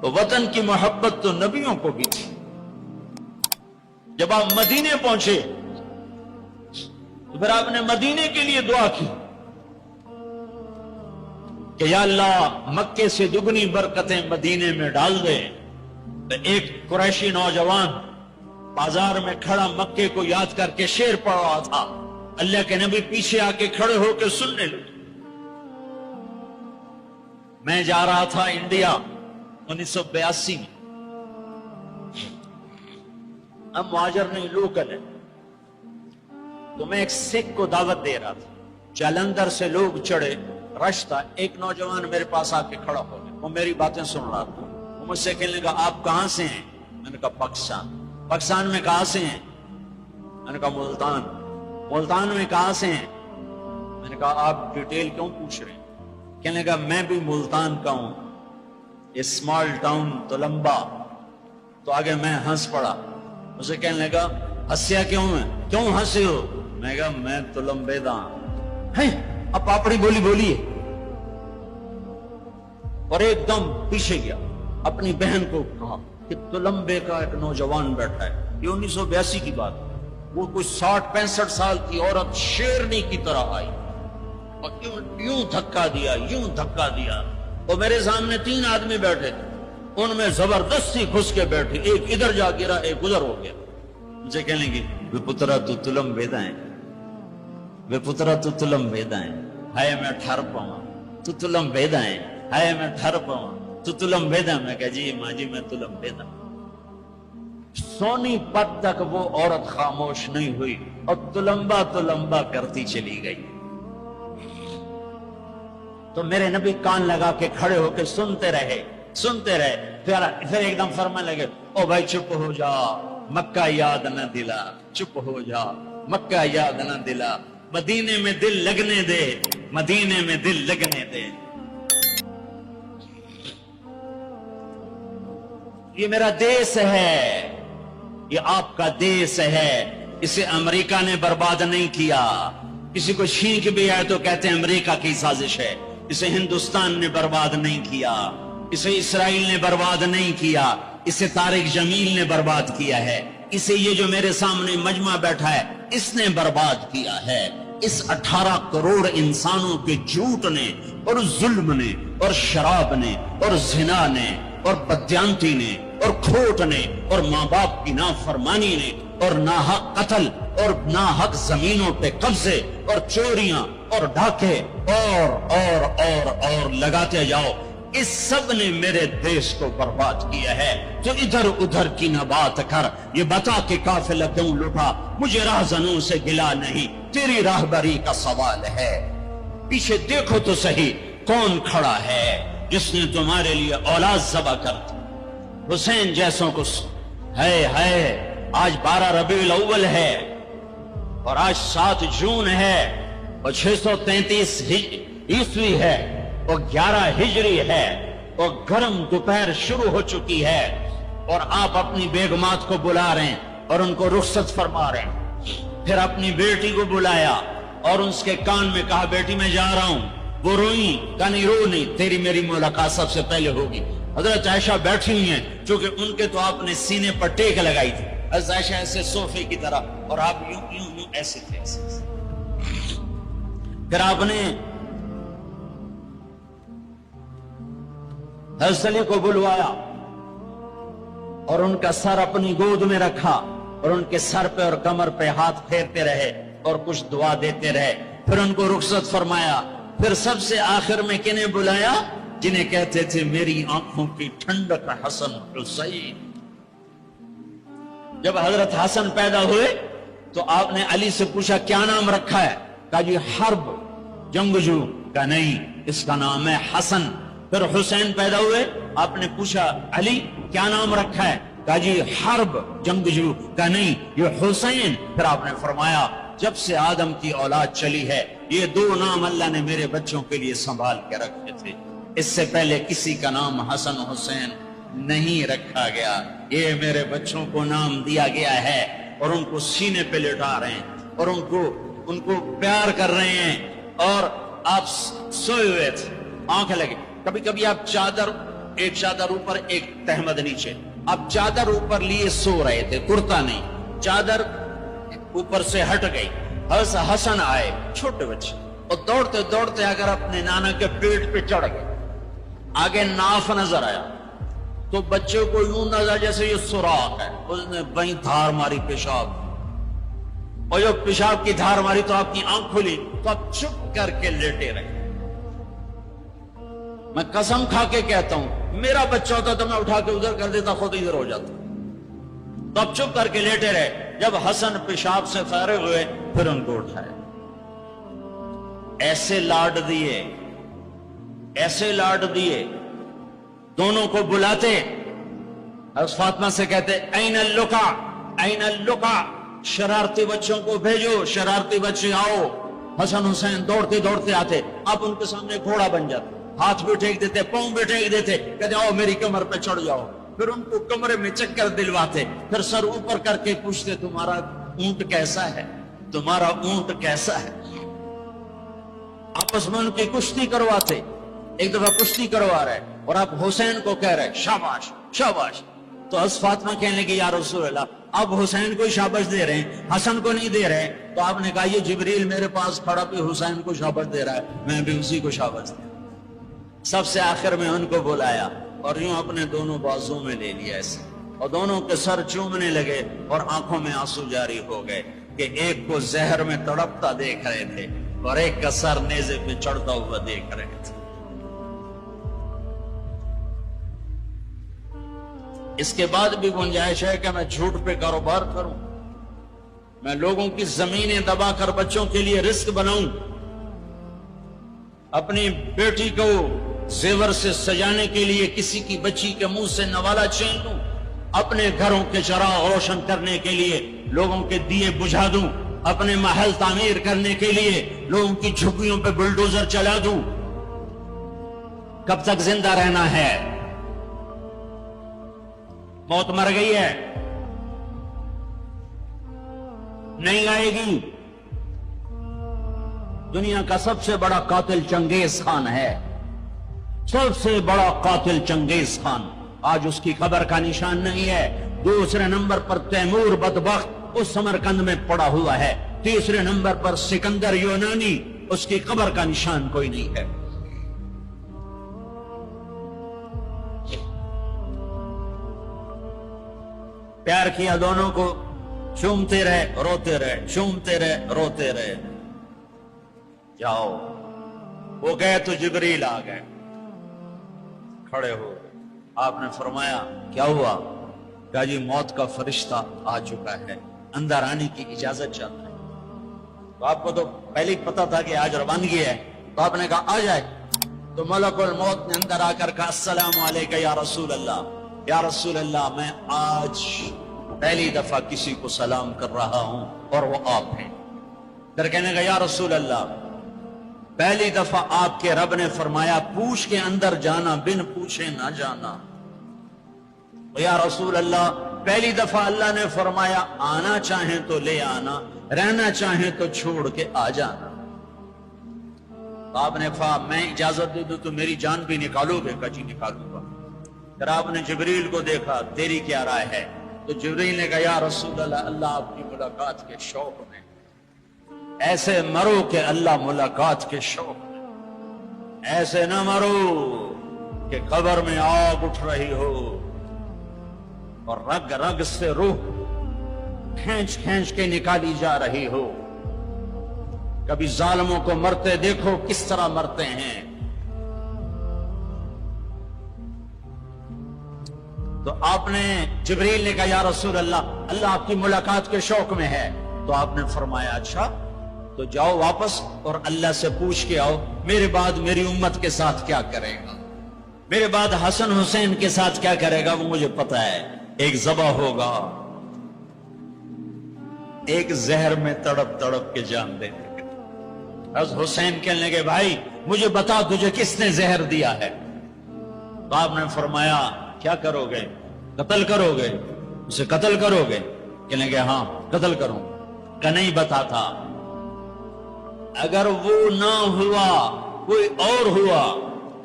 تو وطن کی محبت تو نبیوں کو بھی تھی. جب آپ مدینے پہنچے تو پھر آپ نے مدینے کے لیے دعا کی کہ یا اللہ مکے سے دگنی برکتیں مدینے میں ڈال دے. تو ایک قریشی نوجوان بازار میں کھڑا مکے کو یاد کر کے شعر پڑھ رہا تھا. اللہ کے نبی پیچھے آ کے کھڑے ہو کے سننے لگے. میں جا رہا تھا انڈیا 1982 میں. اب مہاجر نہیں لوکل ہے. تو میں ایک سکھ کو دعوت دے رہا تھا. جلندھر سے لوگ چڑھے, رش تھا. ایک نوجوان میرے پاس آ کے کھڑا ہو گیا. وہ میری باتیں سن رہا تھا. وہ مجھ سے کہنے لگا آپ کہاں سے ہیں؟ میں نے کہا پاکستان. پاکستان میں کہاں سے ہیں؟ میں نے کہا ملتان. ملتان میں کہاں سے ہیں؟ میں نے کہا آپ ڈیٹیل کیوں پوچھ رہے ہیں؟ کہنے لگا میں بھی ملتان کا ہوں, اسمال ٹاؤن تلمبا. تو آگے میں ہنس پڑا. اسے کہنے لگا ہنسیا کیوں ہے, کیوں ہنسے ہو؟ میں کہا میں تلمبے دا ہوں. اب پاپڑی بولی بولیے. اور ایک دم پیچھے گیا, اپنی بہن کو کہا کہ تلمبے کا ایک نوجوان بیٹھا ہے. یہ 1982 کی بات. وہ کوئی 60-65 سال کی عورت شیرنی کی طرح آئی اور یوں دھکا دیا, یوں دھکا دیا. اور میرے سامنے 3 آدمی بیٹھے تھے. ان میں زبردستی گھس کے بیٹھے. ایک ادھر جا گرا, ایک ادھر ہو گیا. مجھے کہنے لگی وے پترا تو تلمبیدا ہے, وے پترا تو تلمبیدا ہے. ہائے میں ٹھر پاواں تو تلمبیدا ہے, ہائے میں ٹھر پاواں تو تلمبیدا. میں کہا جی ماں جی میں تلمبیدا. سونی پت تک وہ عورت خاموش نہیں ہوئی اور تلمبا تلمبا کرتی چلی گئی. تو میرے نبی کان لگا کے کھڑے ہو کے سنتے رہے, سنتے رہے. پھر ایک دم فرمانے لگے او بھائی چپ ہو جا, مکہ یاد نہ دلا. چپ ہو جا, مکہ یاد نہ دلا. مدینے میں دل لگنے دے, مدینے میں دل لگنے دے. یہ میرا دیس ہے, یہ آپ کا دیس ہے. اسے امریکہ نے برباد نہیں کیا. کسی کو چھینک بھی آئے تو کہتے ہیں امریکہ کی سازش ہے. اسے ہندوستان نے برباد نہیں کیا, اسے اسرائیل نے برباد نہیں کیا, اسے طارق جمیل نے برباد کیا ہے. اسے یہ جو میرے سامنے مجمع بیٹھا ہے اس نے برباد کیا ہے. اس 18 کروڑ انسانوں کے جھوٹ نے اور ظلم نے اور شراب نے اور زنا نے اور بدیانتی نے اور کھوٹ نے اور ماں باپ کی نافرمانی نے اور ناحق قتل اور ناحق زمینوں پہ قبضے اور چوریاں اور ڈھاکے اور لگاتے جاؤ. اس سب نے میرے دیش کو برباد کیا ہے. تو ادھر ادھر کی نہ بات کر, یہ بتا کہ قافلہ کیوں لٹا. مجھے راہزنوں سے گلا نہیں, تیری راہبری کا سوال ہے. پیچھے دیکھو تو صحیح کون کھڑا ہے جس نے تمہارے لیے اولاد ذبح کر دی. حسین جیسوں کو ہے. آج 12 ربیع الاول ہے اور آج 7 جون ہے اور 633 عیسوی ہے اور 11 ہجری ہے اور گرم دوپہر شروع ہو چکی ہے اور آپ اپنی بیگمات کو بلا رہے ہیں اور ان کو رخصت فرما رہے ہیں. پھر اپنی بیٹی کو بلایا اور اس کے کان میں کہا بیٹی میں جا رہا ہوں. وہ روئی, کہا نہیں رو نہیں, تیری میری ملاقات سب سے پہلے ہوگی. حضرت عائشہ بیٹھی ہوئی ہیں چونکہ ان کے تو آپ نے سینے پر ٹیک لگائی تھی. حضرت عائشہ ایسے صوفے کی طرح اور آپ یوں یوں یوں ایسے تھے, ایسے. پھر آپ نے حضرت علی کو بلوایا اور ان کا سر اپنی گود میں رکھا اور ان کے سر پہ اور کمر پہ ہاتھ پھیرتے رہے اور کچھ دعا دیتے رہے. پھر ان کو رخصت فرمایا. پھر سب سے آخر میں کنہیں بلایا؟ جنہیں کہتے تھے میری آنکھوں کی ٹھنڈک حسن حسین. جب حضرت حسن پیدا ہوئے تو آپ نے علی سے پوچھا کیا نام رکھا ہے؟ کہا جی حرب, جنگجو. کہا نہیں, اس کا نام ہے حسن. پھر حسین پیدا ہوئے, آپ نے پوچھا علی کیا نام رکھا ہے؟ کہا جی حرب, جنگجو. کہا نہیں, یہ حسین. پھر آپ نے فرمایا جب سے آدم کی اولاد چلی ہے یہ 2 نام اللہ نے میرے بچوں کے لیے سنبھال کے رکھے تھے. اس سے پہلے کسی کا نام حسن حسین نہیں رکھا گیا. یہ میرے بچوں کو نام دیا گیا ہے اور ان کو سینے پہ لٹا رہے ہیں اور ان کو پیار کر رہے ہیں. اور آپ سوئے ہوئے تھے, آنکھ لگے. کبھی کبھی آپ چادر ایک چادر اوپر ایک تہمد نیچے. اب چادر اوپر لیے سو رہے تھے, کرتا نہیں, چادر اوپر سے ہٹ گئی. حسن آئے, چھوٹے بچے, اور دوڑتے دوڑتے اگر اپنے نانا کے پیٹ پہ چڑھ گئے. آگے ناف نظر آیا تو بچے کو یوں نظر جیسے یہ سوراخ ہے, اس نے وہیں دھار ماری پیشاب, اور جو پیشاب کی دھار ماری تو آپ کی آنکھ کھلی تو آپ چپ کر کے لیٹے رہے. میں قسم کھا کے کہتا ہوں, میرا بچہ ہوتا تو میں اٹھا کے ادھر کر دیتا, خود ادھر ہو جاتا. تو اب چپ کر کے لیٹے رہے. جب حسن پیشاب سے فارغ ہوئے پھر ان کو اٹھائے. ایسے لاڈ دیے, ایسے لاڈ دیے, دونوں کو بلاتے. حضرت فاطمہ سے کہتے این اللقا, این اللقا, شرارتی بچوں کو بھیجو, شرارتی بچے آؤ. حسن حسین دوڑتے دوڑتے آتے, آپ ان کے سامنے گھوڑا بن جاتے, ہاتھ بھی ٹیک دیتے, پاؤں بھی ٹیک دیتے, کہتے آؤ میری کمر پہ چڑھ جاؤ. پھر ان کو کمرے میں چکر دلواتے, پھر سر اوپر کر کے پوچھتے تمہارا اونٹ کیسا ہے, تمہارا اونٹ کیسا ہے. آپس میں ان کی کشتی کرواتے. ایک دفعہ کشتی کروا رہے اور آپ حسین کو کہہ رہے شاباش شاباش. تو حضرت فاطمہ کہنے لگی یا رسول اللہ, اب حسین کو شاباش دے رہے ہیں, حسن کو نہیں دے رہے. تو آپ نے کہا یہ جبریل میرے پاس کھڑا بھی حسین کو شاباش دے رہا ہے, میں بھی اسی کو شاباش دے. سب سے آخر میں ان کو بلایا اور یوں اپنے دونوں بازوں میں لے لیا ایسے, اور دونوں کے سر چومنے لگے اور آنکھوں میں آنسو جاری ہو گئے کہ ایک کو زہر میں تڑپتا دیکھ رہے تھے اور ایک کا سر نیزے پہ چڑھتا ہوا دیکھ رہے تھے. اس کے بعد بھی گنجائش ہے کہ میں جھوٹ پہ کاروبار کروں, میں لوگوں کی زمینیں دبا کر بچوں کے لیے رزق بناؤں, اپنی بیٹی کو زیور سے سجانے کے لیے کسی کی بچی کے منہ سے نوالا چھین لوں, اپنے گھروں کے چراغ روشن کرنے کے لیے لوگوں کے دیے بجھا دوں, اپنے محل تعمیر کرنے کے لیے لوگوں کی جھگیوں پہ بلڈوزر چلا دوں. کب تک زندہ رہنا ہے؟ موت مر گئی ہے, نہیں آئے گی. دنیا کا سب سے بڑا قاتل چنگیز خان ہے, سب سے بڑا قاتل چنگیز خان. آج اس کی خبر کا نشان نہیں ہے. دوسرے نمبر پر تیمور بدبخت اس سمرقند میں پڑا ہوا ہے. تیسرے نمبر پر سکندر یونانی, اس کی خبر کا نشان کوئی نہیں ہے. پیار کیا دونوں کو, چومتے رہے روتے رہے, چومتے رہے روتے رہے. جاؤ, وہ گئے تو جبریل آ گئے, کھڑے ہو. آپ نے فرمایا کیا ہوا؟ کہا جی موت کا فرشتہ آ چکا ہے, اندر آنے کی اجازت چاہتا ہے. تو آپ کو تو پہلے پتا تھا کہ آج روانگی ہے, تو آپ نے کہا آ جائے. تو ملک الموت نے اندر آ کر کہا السلام علیکم یا رسول اللہ, یا رسول اللہ میں آج پہلی دفعہ کسی کو سلام کر رہا ہوں اور وہ آپ ہیں. پھر کہنے کا یا رسول اللہ پہلی دفعہ آپ کے رب نے فرمایا پوچھ کے اندر جانا, بن پوچھے نہ جانا. یا رسول اللہ پہلی دفعہ اللہ نے فرمایا آنا چاہیں تو لے آنا, رہنا چاہیں تو چھوڑ کے آ جانا. تو آپ نے فرمایا میں اجازت دے دوں تو میری جان بھی نکالو گے؟ کہا جی نکالوں گا. پھر آپ نے جبریل کو دیکھا, تیری کیا رائے ہے؟ تو جبریل نے کہا یا رسول اللہ, اللہ آپ کی ملاقات کے شوق میں ایسے مرو کہ اللہ ملاقات کے شوق میں, ایسے نہ مرو کہ قبر میں آگ اٹھ رہی ہو اور رگ رگ سے روح کھینچ کھینچ کے نکالی جا رہی ہو. کبھی ظالموں کو مرتے دیکھو کس طرح مرتے ہیں. تو آپ نے جبریل نے کہا یا رسول اللہ, اللہ آپ کی ملاقات کے شوق میں ہے. تو آپ نے فرمایا اچھا تو جاؤ واپس اور اللہ سے پوچھ کے آؤ میرے بعد میری امت کے ساتھ کیا کرے گا, میرے بعد حسن حسین کے ساتھ کیا کرے گا وہ مجھے پتا ہے. ایک ذبح ہوگا, ایک زہر میں تڑپ تڑپ کے جان دے دے. حضرت حسین کہنے لگے بھائی مجھے بتا تجھے کس نے زہر دیا ہے؟ تو آپ نے فرمایا کیا کرو گے؟ قتل کرو گے؟ اسے قتل کرو گے؟ کہنے لگے ہاں قتل کروں. کہ نہیں بتاتا, اگر وہ نہ ہوا کوئی اور ہوا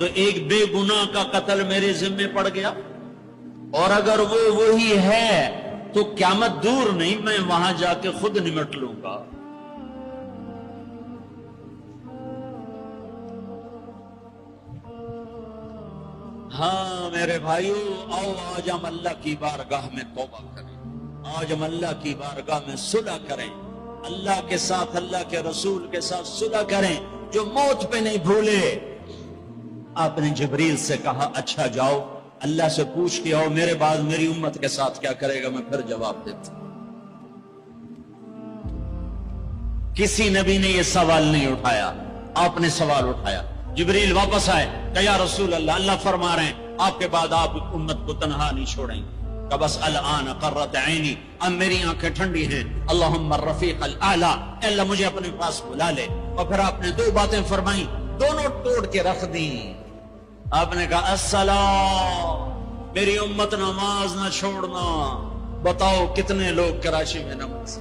تو ایک بے گناہ کا قتل میرے ذمے پڑ گیا، اور اگر وہ وہی ہے تو قیامت دور نہیں، میں وہاں جا کے خود نمٹ لوں گا۔ ہاں میرے بھائیو، آؤ آج ہم اللہ کی بارگاہ میں توبہ کریں، آج ہم اللہ کی بارگاہ میں صلح کریں، اللہ کے ساتھ، اللہ کے رسول کے ساتھ صلح کریں، جو موت پہ نہیں بھولے۔ آپ نے جبریل سے کہا اچھا جاؤ اللہ سے پوچھ کے آؤ میرے بعد میری امت کے ساتھ کیا کرے گا، میں پھر جواب دیتا۔ کسی نبی نے یہ سوال نہیں اٹھایا، آپ نے سوال اٹھایا۔ جبریل واپس آئے کہ یا رسول اللہ، اللہ فرما رہے ہیں آپ کے بعد آپ امت کو تنہا نہیں چھوڑیں گے۔ کہ بس الان قرت عینی، اب میری آنکھیں ٹھنڈی ہیں، اللہم الرفیق الاعلی، اے اللہ مجھے اپنے پاس بلا لے۔ اور پھر آپ نے دو باتیں فرمائیں، دونوں توڑ کے رکھ دیں۔ آپ نے کہا الصلاۃ، میری امت نماز نہ چھوڑنا۔ بتاؤ کتنے لوگ کراچی میں نماز،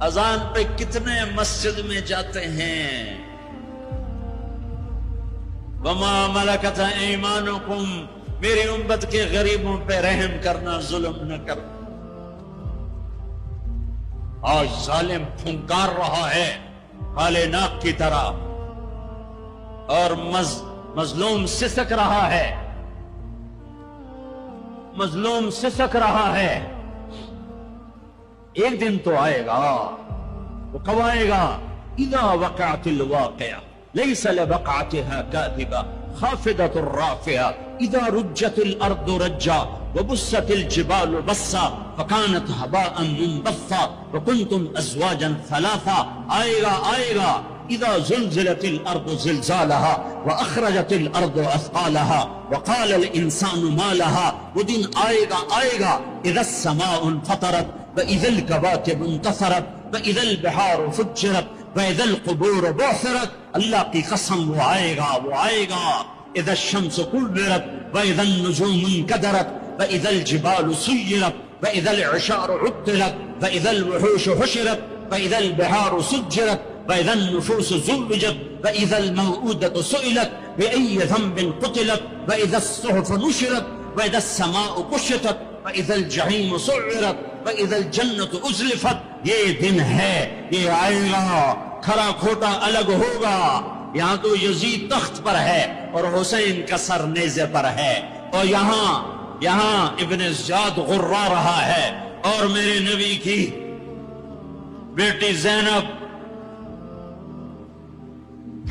اذان پہ کتنے مسجد میں جاتے ہیں؟ وما ملکت ایمانکم، میری امت کے غریبوں پہ رحم کرنا، ظلم نہ کرنا۔ آج ظالم پھنکار رہا ہے کالے ناک کی طرح، اور مظلوم سسک رہا ہے، مظلوم سسک رہا ہے۔ ایک دن تو آئے گا، وہ کب آئے گا؟ اذا وقعت الواقعہ ليس لوقعتها كاذبة خافضة رافعة إذا رجت الأرض رجا وبست الجبال بسا فكانت هباء منبثا وكنتم أزواجا ثلاثا۔ آئے گا إذا زلزلت الأرض زلزالها وأخرجت الأرض أثقالها وقال الإنسان ما لها۔ وہ دن آئے گا إذا السماء انفطرت وإذا الكواكب انتثرت وإذا البحار فجرت وإذا القبور بعثرت۔ اللہ کی قسم وہ آئے گا۔ إذا الشمس كورت وإذا النجوم انكدرت وإذا الجبال سيرت وإذا العشار عطلت وإذا الوحوش حشرت وإذا البحار سجرت وإذا النفوس زوجت وإذا الموءودة سئلت بأي ذنب قتلت وإذا الصحف نشرت وإذا السماء كشطت وإذا الجحيم سعرت وإذا الجنة أزلفت۔ یہ دن ہے، یہ آئے گا، کھرا کھوٹا الگ ہوگا۔ یہاں تو یزید تخت پر ہے اور حسین کا سر نیزے پر ہے، اور یہاں ابن زیاد غرا رہا ہے، اور میرے نبی کی بیٹی زینب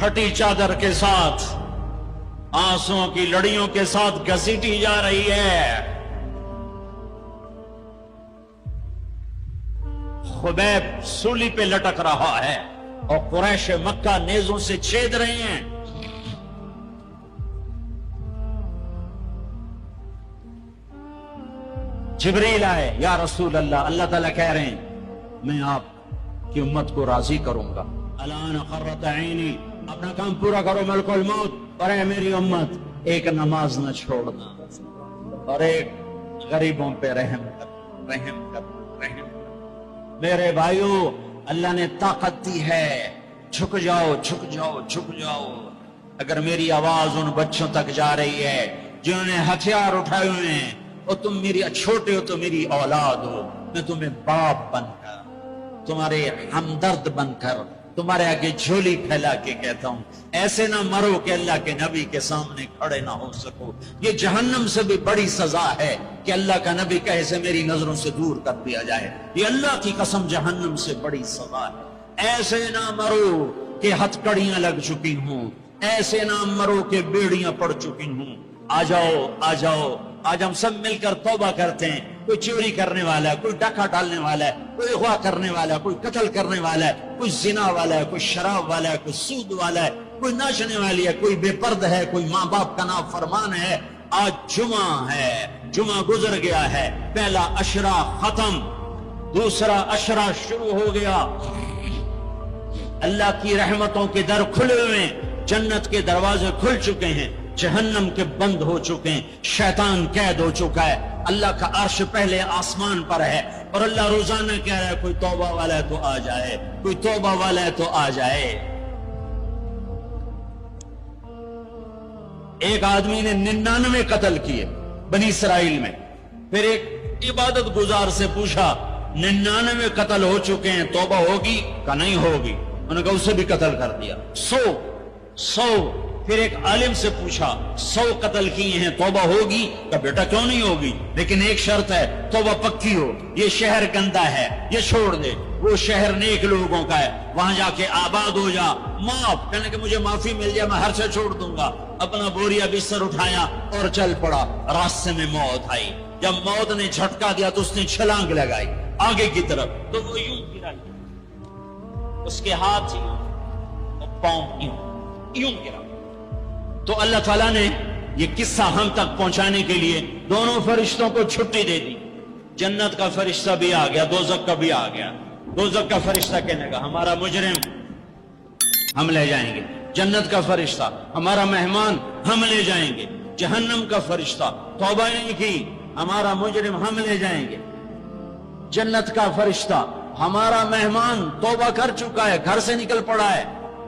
پھٹی چادر کے ساتھ، آنسوں کی لڑیوں کے ساتھ گھسیٹی جا رہی ہے۔ خبیب سولی پہ لٹک رہا ہے اور قریش مکہ نیزوں سے چھید رہے ہیں۔ جبریل آئے، یا رسول اللہ، اللہ تعالیٰ کہہ رہے ہیں میں آپ کی امت کو راضی کروں گا۔ الان قرۃ عینی، اپنا کام پورا کرو ملک الموت، اور اے میری امت ایک نماز نہ چھوڑنا، اور ایک غریبوں پہ رحم کر۔ میرے بھائیو، اللہ نے طاقت دی ہے، جھک جاؤ۔ اگر میری آواز ان بچوں تک جا رہی ہے جنہوں نے ہتھیار اٹھائے ہوئے ہیں، اور تم میری چھوٹے ہو تو میری اولاد ہو، میں تمہیں باپ بن کر، تمہارے ہمدرد بن کر، تمہارے آگے جھولی پھیلا کے کہتا ہوں، ایسے نہ مرو کہ اللہ کے نبی کے سامنے کھڑے نہ ہو سکو۔ یہ جہنم سے بھی بڑی سزا ہے کہ اللہ کا نبی کہے سے میری نظروں سے دور کر دیا جائے۔ یہ اللہ کی قسم جہنم سے بڑی سزا ہے۔ ایسے نہ مرو کہ ہتھکڑیاں لگ چکی ہوں، ایسے نہ مرو کہ بیڑیاں پڑ چکی ہوں۔ آ جاؤ، آج ہم سب مل کر توبہ کرتے ہیں۔ کوئی چوری کرنے والا ہے، کوئی ڈاکہ ڈالنے والا ہے، کوئی اغوا کرنے والا ہے، کوئی قتل کرنے والا ہے، کوئی زنا والا ہے، کوئی شراب والا ہے، کوئی سود والا ہے، کوئی ناچنے والی ہے، کوئی بے پرد ہے، کوئی ماں باپ کا نافرمان ہے۔ آج جمعہ ہے، جمعہ گزر گیا ہے، پہلا عشرہ ختم، دوسرا عشرہ شروع ہو گیا۔ اللہ کی رحمتوں کے در کھلے ہوئے، جنت کے دروازے کھل چکے ہیں، جہنم کے بند ہو چکے ہیں، شیطان قید ہو چکا ہے۔ اللہ کا عرش پہلے آسمان پر ہے، اور اللہ روزانہ کہہ رہا ہے کوئی توبہ والا ہے تو آ جائے، کوئی توبہ والا ہے تو آ جائے۔ ایک آدمی نے 99 قتل کیے بنی اسرائیل میں. پھر ایک عبادت گزار سے پوچھا 99 قتل ہو چکے ہیں توبہ ہوگی کہ نہیں ہوگی؟ انہوں نے کہا اسے بھی قتل کر دیا. 100. پھر ایک عالم سے پوچھا 100 قتل کیے ہیں توبہ ہوگی؟ کہ بیٹا کیوں نہیں ہوگی، لیکن ایک شرط ہے توبہ پکی ہو. یہ شہر گندا ہے یہ چھوڑ دے، وہ شہر نیک لوگوں کا ہے وہاں جا کے آباد ہو جا. معاف کہنے کہ مجھے معافی مل جائے میں ہر سے چھوڑ دوں گا. اپنا بوریا بستر اٹھایا اور چل پڑا. راستے میں موت آئی. جب موت نے جھٹکا دیا تو اس نے چھلانگ لگائی آگے کی طرف، تو وہ یوں گرا، اس کے ہاتھ یوں اور پاؤں یوں گرا. تو اللہ تعالیٰ نے یہ قصہ ہم تک پہنچانے کے لیے دونوں فرشتوں کو چھٹی دے دی. جنت کا فرشتہ بھی آ گیا، دوزخ کا بھی آ گیا. دوزخ کا فرشتہ کہنے کا ہمارا مجرم ہم لے جائیں گے. جنت کا فرشتہ ہمارا مہمان ہم لے جائیں گے. جہنم کا فرشتہ توبہ نہیں کی ہمارا مجرم ہم لے جائیں گے. جنت کا فرشتہ ہمارا مہمان توبہ کر چکا ہے گھر سے نکل پڑا ہے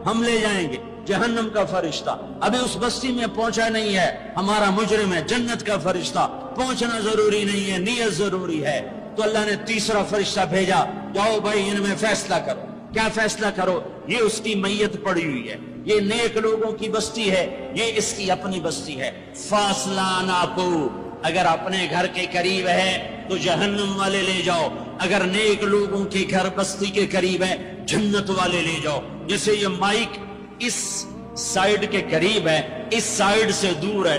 ہم لے جائیں گے. جہنم کا فرشتہ ابھی اس بستی میں پہنچا نہیں ہے ہمارا مجرم ہے. جنت کا فرشتہ پہنچنا ضروری نہیں ہے نیت ضروری ہے. تو اللہ نے تیسرا فرشتہ بھیجا، جاؤ بھائی ان میں فیصلہ کرو. کیا فیصلہ کرو؟ یہ اس کی میت پڑی ہوئی ہے، یہ نیک لوگوں کی بستی ہے، یہ اس کی اپنی بستی ہے. فاصلہ ناپو، اگر اپنے گھر کے قریب ہے تو جہنم والے لے جاؤ، اگر نیک لوگوں کے گھر بستی کے قریب ہے جنت والے لے جاؤ. جیسے یہ مائک اس سائیڈ کے قریب ہے اس سائیڈ سے دور ہے،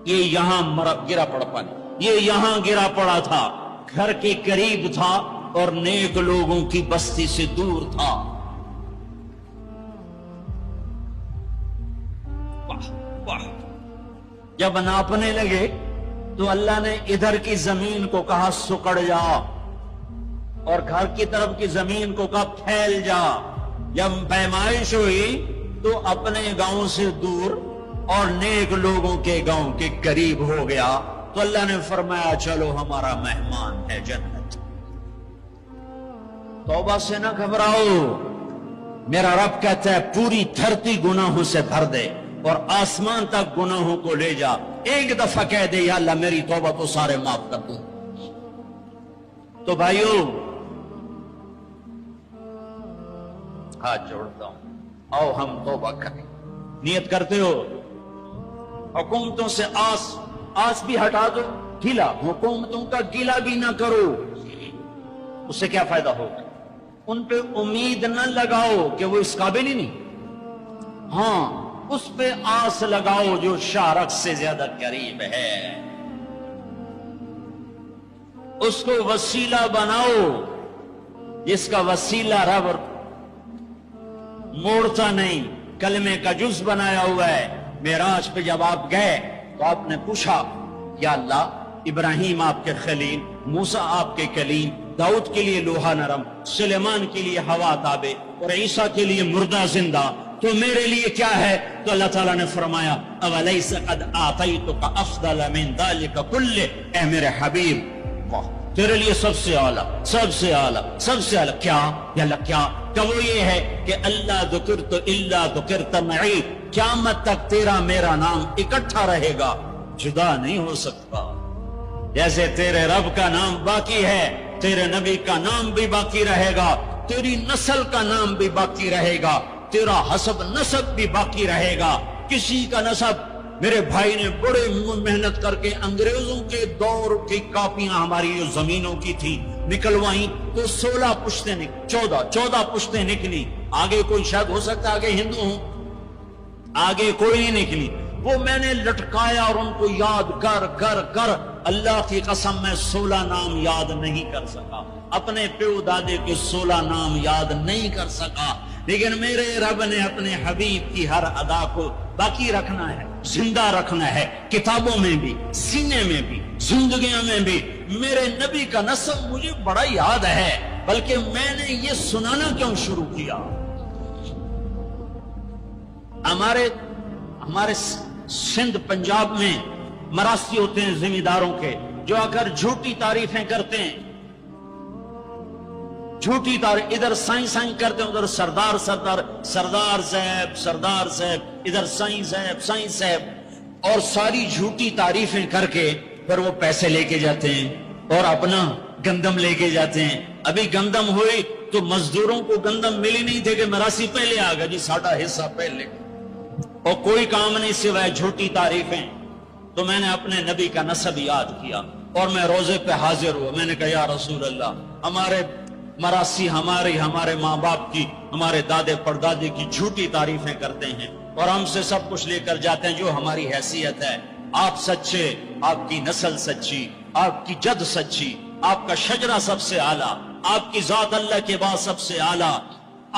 یہ یہاں گرا پڑا پانی، یہ یہاں گرا پڑا تھا، گھر کے قریب تھا اور نیک لوگوں کی بستی سے دور تھا. واہ واہ. جب ناپنے لگے تو اللہ نے ادھر کی زمین کو کہا سکڑ جا اور گھر کی طرف کی زمین کو کہا پھیل جا. جب پیمائش ہوئی تو اپنے گاؤں سے دور اور نیک لوگوں کے گاؤں کے قریب ہو گیا. تو اللہ نے فرمایا چلو ہمارا مہمان ہے جنت. توبہ سے نہ گھبراؤ، میرا رب کہتا ہے پوری دھرتی گناہوں سے بھر دے اور آسمان تک گناہوں کو لے جا. ایک دفعہ کہہ دے یا اللہ میری توبہ تو سارے معاف کر دو. تو بھائیو ہاتھ جوڑتا ہوں، آؤ ہم توبہ کریں. نیت کرتے ہو حکومتوں سے آس بھی ہٹا دو، گیلا حکومتوں کا گیلا بھی نہ کرو. اس سے کیا فائدہ ہوگا؟ ان پہ امید نہ لگاؤ کہ وہ اس قابل ہی نہیں. ہاں اس پہ آس لگاؤ جو شارک سے زیادہ قریب ہے. اس کو وسیلہ بناؤ جس کا وسیلہ رب موڑتا نہیں، کلمے کا جز بنایا ہوا ہے. معراج پہ جب آپ گئے تو آپ نے پوچھا یا اللہ ابراہیم آپ کے خلیل، موسیٰ آپ کے کلیم، داؤد کے لیے لوہا نرم، سلیمان کے لیے ہوا تابع اور عیسیٰ کے لیے مردہ زندہ، تو میرے لیے کیا ہے؟ تو اللہ تعالیٰ نے فرمایا اولیس قد آتیتک افضل من ذلک کلہ، اے میرے حبیب تیرے لیے سب سے اعلیٰ سب سے اعلیٰ سب سے اعلیٰ کیا؟ یا اللہ کیا؟ کہ وہ یہ ہے کہ اللہ ذکرت الا ذکرت معی، قیامت تک تیرا میرا نام اکٹھا رہے گا، جدا نہیں ہو سکتا. جیسے تیرے رب کا نام باقی ہے تیرے نبی کا نام بھی باقی رہے گا، تیری نسل کا نام بھی باقی رہے گا، تیرا حسب نسب بھی باقی رہے گا. کسی کا نسب میرے بھائی نے بڑے محنت کر کے انگریزوں کے دور کی کاپیاں ہماری جو زمینوں کی تھی نکلوائیں تو 16 پشتیں 14 پشتیں نکلی. آگے کوئی شاید ہو سکتا آگے ہندو ہوں، آگے کوئی نہیں نکلی. وہ میں نے لٹکایا اور ان کو یاد کر کر کر اللہ کی قسم میں 16 نام یاد نہیں کر سکا، اپنے پیو دادے کے 16 نام یاد نہیں کر سکا. لیکن میرے رب نے اپنے حبیب کی ہر ادا کو باقی رکھنا ہے، زندہ رکھنا ہے، کتابوں میں بھی، سینے میں بھی، زندگیوں میں بھی. میرے نبی کا نسب مجھے بڑا یاد ہے، بلکہ میں نے یہ سنانا کیوں شروع کیا؟ ہمارے سندھ پنجاب میں مراسی ہوتے ہیں زمینداروں کے جو اگر جھوٹی تعریفیں کرتے ہیں جھوٹی تعریف، ادھر سائیں سائیں کرتے ہیں، ادھر سردار سردار، سردار صاحب سردار صاحب، ادھر سائیں صاحب سائیں صاحب، اور ساری جھوٹی تعریفیں کر کے پھر وہ پیسے لے کے جاتے ہیں اور اپنا گندم لے کے جاتے ہیں۔ ابھی گندم ہوئی تو مزدوروں کو گندم ملی نہیں تھے کہ مراسی پہلے آ گیا جی، ساڑھا حصہ پہلے، اور کوئی کام نہیں سوائے جھوٹی تعریفیں۔ تو میں نے اپنے نبی کا نسب یاد کیا اور میں روزے پہ حاضر ہوا۔ میں نے کہا یا رسول اللہ، ہمارے مراسی ہمارے ماں باپ کی، ہمارے دادے پردادے کی جھوٹی تعریفیں کرتے ہیں اور ہم سے سب کچھ لے کر جاتے ہیں جو ہماری حیثیت ہے۔ آپ سچے، آپ کی نسل سچی، آپ کی جد سچی، آپ کا شجرہ سب سے اعلیٰ، آپ کی ذات اللہ کے بعد سب سے اعلیٰ،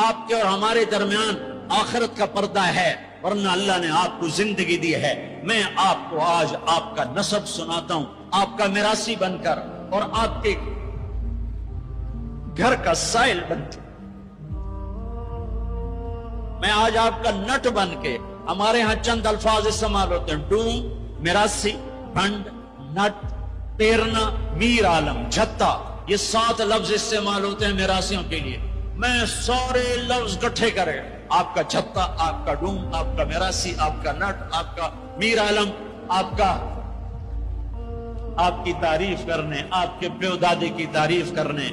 آپ کے اور ہمارے درمیان آخرت کا پردہ ہے، ورنہ اللہ نے آپ کو زندگی دی ہے۔ میں آپ کو آج آپ کا نسب سناتا ہوں، آپ کا میراثی بن کر اور آپ کے گھر کا سائل بن کے، میں آج آپ کا نٹ بن کے، ہمارے ہاں چند الفاظ استعمال ہوتے ہیں، ڈوم، میراثی، فنڈ، نٹ، پیرنا، میر عالم، جھتا، یہ 7 لفظ استعمال ہوتے ہیں میراثیوں کے لیے۔ میں سارے لفظ اکٹھے کرے، آپ کا جھتا، آپ کا ڈوم، آپ کا میراثی، آپ کا نٹ، آپ کا میر عالم، آپ کی تعریف کرنے، آپ کے پیو دادے کی تعریف کرنے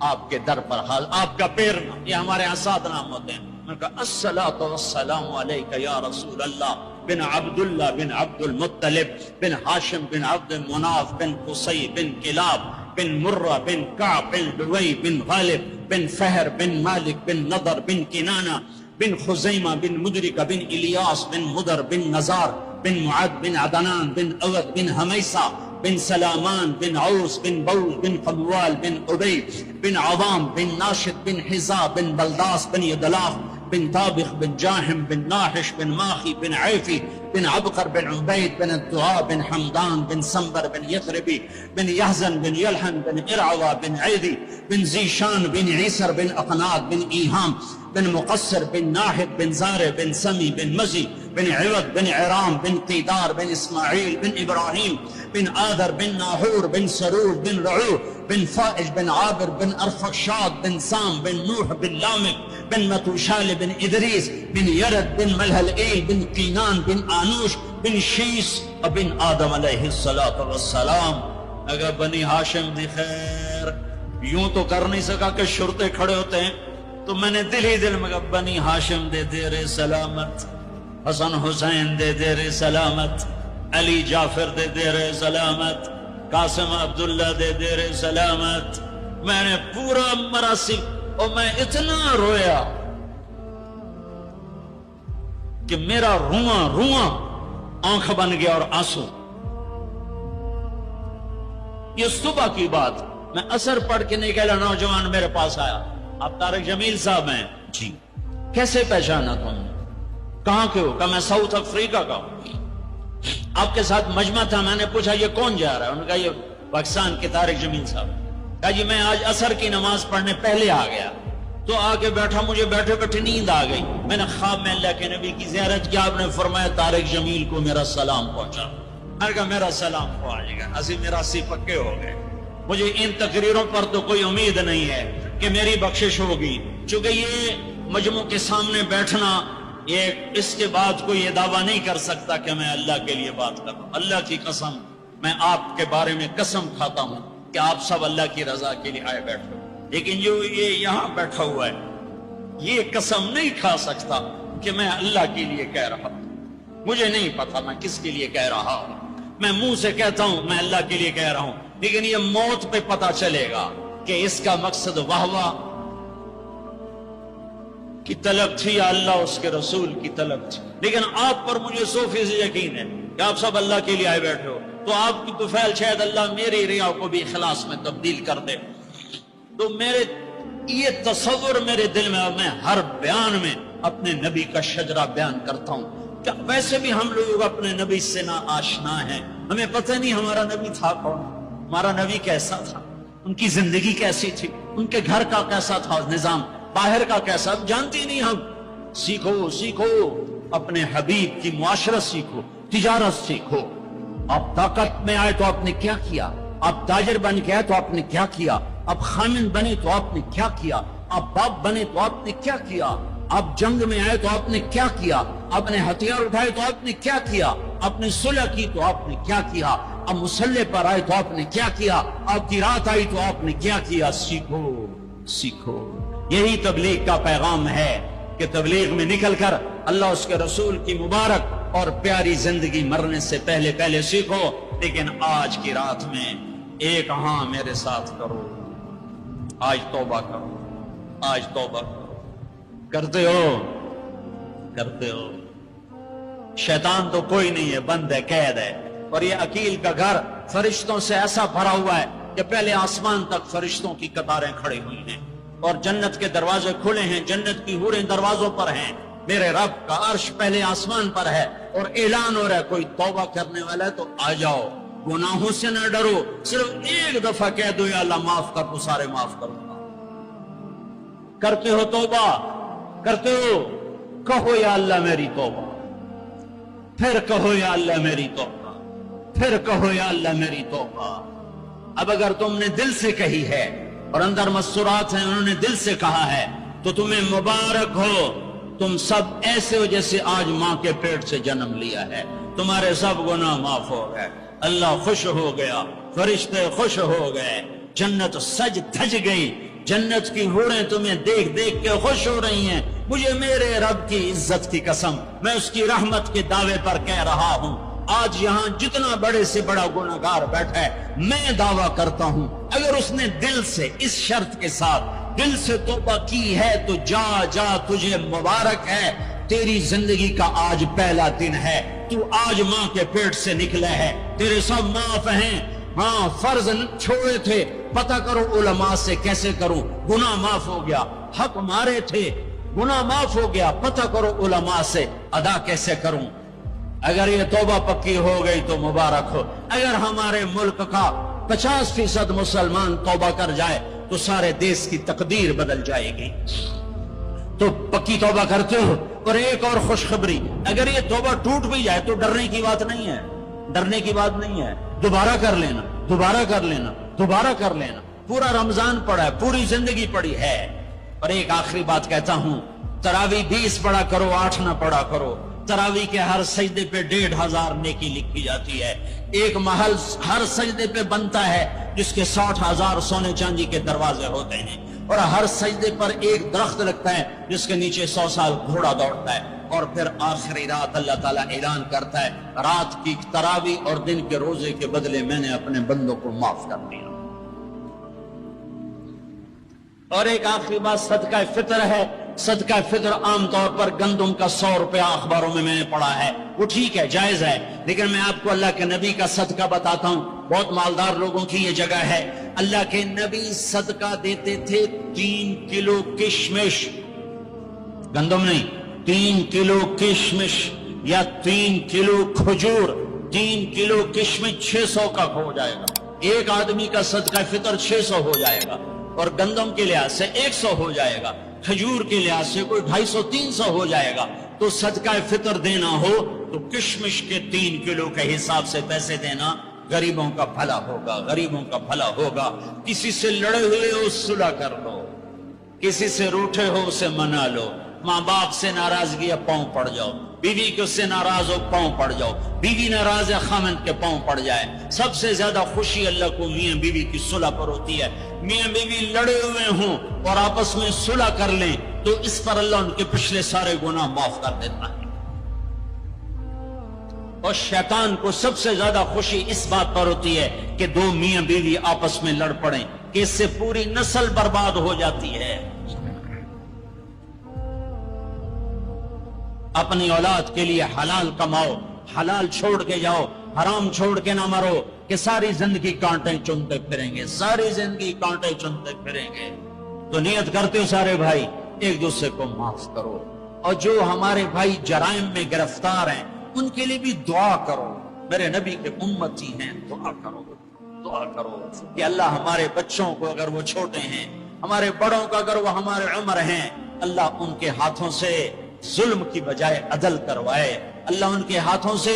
آپ کے در پر حال، آپ کا پیرنا، یہ ہمارے یہاں 7 نام ہوتے ہیں۔ میں کہا الصلاۃ والسلام علیک یا رسول اللہ بن عبداللہ بن عبد المطلب بن ہاشم بن عبد مناف بن قصی بن کلاب بن مرہ بن کعب بن لوی بن غالب بن فہر بن مالک بن نضر بن کنانہ بن خزیمہ بن مدرکہ بن الیاس بن مدر بن نزار بن معد بن عدنان بن اوت بن حمیسہ بن سلامان بن عوس بن بول بن قموال بن عبی بن عظام بن ناشد بن حزا بن بلداس بن یدلاف بن طابخ بن جاہم بن ناحش بن ماخی بن عیفی بن عبقر بن عبید بن الدعاء بن حمدان بن سنبر بن یثربی بن یحزن بن یلحن بن ارعوا بن عیدی بن زیشان بن عیسر بن اقناد بن ایہام بن مقصر بن ناحد بن زارع بن سمی بن مزی بن عوض بن عرام بن قیدار بن اسماعیل بن ابراہیم بن آذر بن ناحور بن سرور بن رعو بن فائج بن عابر بن ارفخشاد بن سام بن نوح بن لامک بن متوشال بن ادریس بن یرد بن ملہلئیل بن قینان بن آنوش بن شیس بن آدم علیہ السلام۔ اگر بنی ہاشم دی خیر، یوں تو کر نہیں سکا کہ شرطے کھڑے ہوتے ہیں، تو میں نے دل ہی دل میں کہا بنی ہاشم دے دیر سلامت، حسن حسین دے دیر سلامت، علی جعفر دے دیر سلامت، قاسم عبداللہ دے دیر سلامت۔ میں نے پورا مراسی، اور میں اتنا رویا کہ میرا رواں آنکھ بن گیا اور آنسو۔ یہ صبح کی بات، میں اثر پڑھ کے نکلا، نوجوان میرے پاس آیا، آپ طارق جمیل صاحب ہیں؟ جی۔ کیسے پہچانا تم نے؟ کہاں کے ہو؟ کہا میں ساؤتھ افریقہ کا ہوں۔ آپ کے ساتھ مجمع تھا، میں نے پوچھا یہ کون جا رہا ہے؟ انہوں نے کہا یہ پاکستان کے طارق جمیل صاحب۔ کہا جی میں آج عصر کی نماز پڑھنے پہلے آ گیا، تو آ کے بیٹھا، مجھے بیٹھے بیٹھے نیند آ گئی، میں نے خواب میں اللہ کے نبی کی زیارت کیا، آپ نے فرمایا طارق جمیل کو میرا سلام پہنچا۔ میں نے کہا میرا سلام پہنچ گیا، اسی میراثی پکے ہو گئے۔ مجھے ان تقریروں پر تو کوئی امید نہیں ہے کہ میری بخشش ہوگی، چونکہ یہ مجموع کے سامنے بیٹھنا، اس کے بعد کوئی یہ دعویٰ نہیں کر سکتا کہ میں اللہ کے لیے بات کر رہا ہوں۔ اللہ کی قسم، میں آپ کے بارے میں قسم کھاتا ہوں کہ آپ سب اللہ کی رضا کے لیے آئے بیٹھے، لیکن جو یہ یہاں بیٹھا ہوا ہے یہ قسم نہیں کھا سکتا کہ میں اللہ کے لیے کہہ رہا ہوں۔ مجھے نہیں پتا میں کس کے لیے کہہ رہا ہوں، میں منہ سے کہتا ہوں میں اللہ کے لیے کہہ رہا ہوں، لیکن یہ موت پہ پتا چلے گا کہ اس کا مقصد واہ کی طلب تھی یا اللہ اس کے رسول کی طلب تھی۔ لیکن آپ پر مجھے 100% یقین ہے کہ آپ سب اللہ کے لیے آئے بیٹھے ہو، تو آپ کی طفیل شاید اللہ میری ریا کو بھی اخلاص میں تبدیل کر دے۔ تو میرے یہ تصور میرے دل میں ہر بیان میں اپنے نبی کا شجرہ بیان کرتا ہوں۔ کیا ویسے بھی ہم لوگ اپنے نبی سے نا آشنا ہیں، ہمیں پتہ نہیں ہمارا نبی تھا کون، ہمارا نبی کیسا تھا، ان کی زندگی کیسی تھی، ان کے گھر کا کیسا تھا نظام، باہر کا کیسا، جانتے نہیں ہم۔ سیکھو اپنے حبیب کی معاشرت سیکھو، تجارت سیکھو۔ آپ طاقت میں آئے تو آپ نے کیا کیا، آپ تاجر بن کے آئے تو آپ نے کیا کیا، آپ خامن بنے تو آپ نے کیا کیا، آپ باپ بنے تو آپ نے کیا کیا، آپ جنگ میں آئے تو آپ نے کیا کیا، آپ نے ہتھیار اٹھائے تو آپ نے کیا کیا، آپ نے صلح کی تو آپ نے کیا کیا، آپ مسلح پر آئے تو آپ نے کیا کیا، آپ کی رات آئی تو آپ نے کیا کیا۔ سیکھو سیکھو، یہی تبلیغ کا پیغام ہے کہ تبلیغ میں نکل کر اللہ اس کے رسول کی مبارک اور پیاری زندگی مرنے سے پہلے پہلے سیکھو۔ لیکن آج کی رات میں ایک ہاں میرے ساتھ کرو، آج توبہ کرو، آج توبہ کرو۔ کرتے ہو کرتے ہو؟ شیطان تو کوئی نہیں ہے، بند ہے، قید ہے، اور یہ عقیل کا گھر فرشتوں سے ایسا بھرا ہوا ہے کہ پہلے آسمان تک فرشتوں کی قطاریں کھڑی ہوئی ہیں، اور جنت کے دروازے کھلے ہیں، جنت کی حوریں دروازوں پر ہیں، میرے رب کا عرش پہلے آسمان پر ہے، اور اعلان ہو رہا ہے کوئی توبہ کرنے والا ہے تو آ جاؤ، گناہوں سے نہ ڈرو، صرف ایک دفعہ کہہ دو یا اللہ معاف کر تو سارے معاف کروں گا۔ کرتے ہو توبہ؟ کرتے ہو؟ کہو یا اللہ میری توبہ، پھر کہو یا اللہ میری توبہ، پھر کہو یا اللہ میری توبہ۔ اب اگر تم نے دل سے کہی ہے اور اندر مسورات ہیں انہوں نے دل سے کہا ہے تو تمہیں مبارک ہو، تم سب ایسے ہو جیسے آج ماں کے پیٹ سے جنم لیا ہے، تمہارے سب گناہ معاف ہو گئے، اللہ خوش ہو گیا، فرشتے خوش ہو گئے، جنت سج دھج گئی، جنت کی حوریں تمہیں دیکھ دیکھ کے خوش ہو رہی ہیں۔ مجھے میرے رب کی عزت کی قسم، میں اس کی رحمت کے دعوے پر کہہ رہا ہوں، آج یہاں جتنا بڑے سے بڑا گناہگار بیٹھا ہے، میں دعویٰ کرتا ہوں اگر اس نے دل سے اس شرط کے ساتھ دل سے توبہ کی ہے تو جا جا، تجھے مبارک ہے، تیری زندگی کا آج پہلا دن ہے، تو آج ماں کے پیٹ سے نکلے ہے، تیرے سب معاف ہیں۔ ہاں فرض چھوڑے تھے، پتہ کرو علماء سے کیسے کروں، گناہ معاف ہو گیا، حق مارے تھے، گناہ معاف ہو گیا، پتہ کرو علماء سے ادا کیسے کروں۔ اگر یہ توبہ پکی ہو گئی تو مبارک ہو۔ اگر ہمارے ملک کا 50% مسلمان توبہ کر جائے تو سارے دیش کی تقدیر بدل جائے گی۔ تو پکی توبہ کرتے ہو؟ اور ایک اور خوشخبری، اگر یہ توبہ ٹوٹ بھی جائے تو ڈرنے کی بات نہیں ہے، ڈرنے کی بات نہیں ہے، دوبارہ کر لینا، دوبارہ کر لینا، دوبارہ کر لینا۔ پورا رمضان پڑا ہے، پوری زندگی پڑی ہے۔ اور ایک آخری بات کہتا ہوں، تراویح 20 پڑھا کرو، 8 نہ پڑھا کرو۔ تراویح کے ہر سجدے پہ 1500 نیکی لکھی جاتی ہے۔ ایک محل ہر سجدے پہ بنتا ہے جس کے 60,000 سونے چاندی کے دروازے ہوتے ہیں، اور ہر سجدے پر ایک درخت لگتا ہے جس کے نیچے 100 سال گھوڑا دوڑتا ہے۔ اور پھر آخری رات اللہ تعالیٰ اعلان کرتا ہے، رات کی تراویح اور دن کے روزے کے بدلے میں نے اپنے بندوں کو معاف کر دیا۔ اور ایک آخری بات صدقہ فطر ہے۔ صدقہ فطر عام طور پر گندم کا 100 روپیہ اخباروں میں نے پڑھا ہے، وہ ٹھیک ہے، جائز ہے، لیکن میں آپ کو اللہ کے نبی کا صدقہ بتاتا ہوں، بہت مالدار لوگوں کی یہ جگہ ہے۔ اللہ کے نبی صدقہ دیتے تھے 3 کلو کشمش، گندم نہیں، 3 کلو کشمش، یا 3 کلو کھجور۔ 3 کلو کشمش 600 کا ہو جائے گا، ایک آدمی کا صدقہ فطر 600 ہو جائے گا، اور گندم کے لحاظ سے 100 ہو جائے گا، کھجور کے لحاظ سے کوئی 250-300 ہو جائے گا۔ تو صدقہ فطر دینا ہو تو کشمش کے 3 کلو کے حساب سے پیسے دینا، غریبوں کا بھلا ہوگا، غریبوں کا بھلا ہوگا۔ کسی سے لڑے ہوئے ہو صلح کر لو، کسی سے روٹھے ہو اسے منا لو، ماں باپ سے ناراضگی ہے پاؤں پڑ جاؤ، بیوی کے سے ناراض ہو پاؤں پڑ جاؤ، بیوی ناراض ہے خامند کے پاؤں پڑ جائے۔ سب سے زیادہ خوشی اللہ کو میاں بیوی کی صلح پر ہوتی ہے۔ میاں بیوی لڑے ہوئے ہوں اور آپس میں صلح کر لیں تو اس پر اللہ ان کے پچھلے سارے گناہ معاف کر دیتا ہے۔ اور شیطان کو سب سے زیادہ خوشی اس بات پر ہوتی ہے کہ 2 میاں بیوی آپس میں لڑ پڑیں، کہ اس سے پوری نسل برباد ہو جاتی ہے۔ اپنی اولاد کے لیے حلال کماؤ، حلال چھوڑ کے جاؤ، حرام چھوڑ کے نہ مرو کہ ساری زندگی کانٹے چنتے پھریں گے، ساری زندگی کانٹے چنتے پھریں گے۔ تو نیت کرتے ہو سارے بھائی ایک دوسرے کو معاف کرو، اور جو ہمارے بھائی جرائم میں گرفتار ہیں ان کے لیے بھی دعا کرو، میرے نبی کے امتی ہیں، دعا کرو، دعا کرو کہ اللہ ہمارے بچوں کو اگر وہ چھوٹے ہیں، ہمارے بڑوں کا اگر وہ ہمارے عمر ہیں، اللہ ان کے ہاتھوں سے ظلم کی بجائے عدل کروائے، اللہ ان کے ہاتھوں سے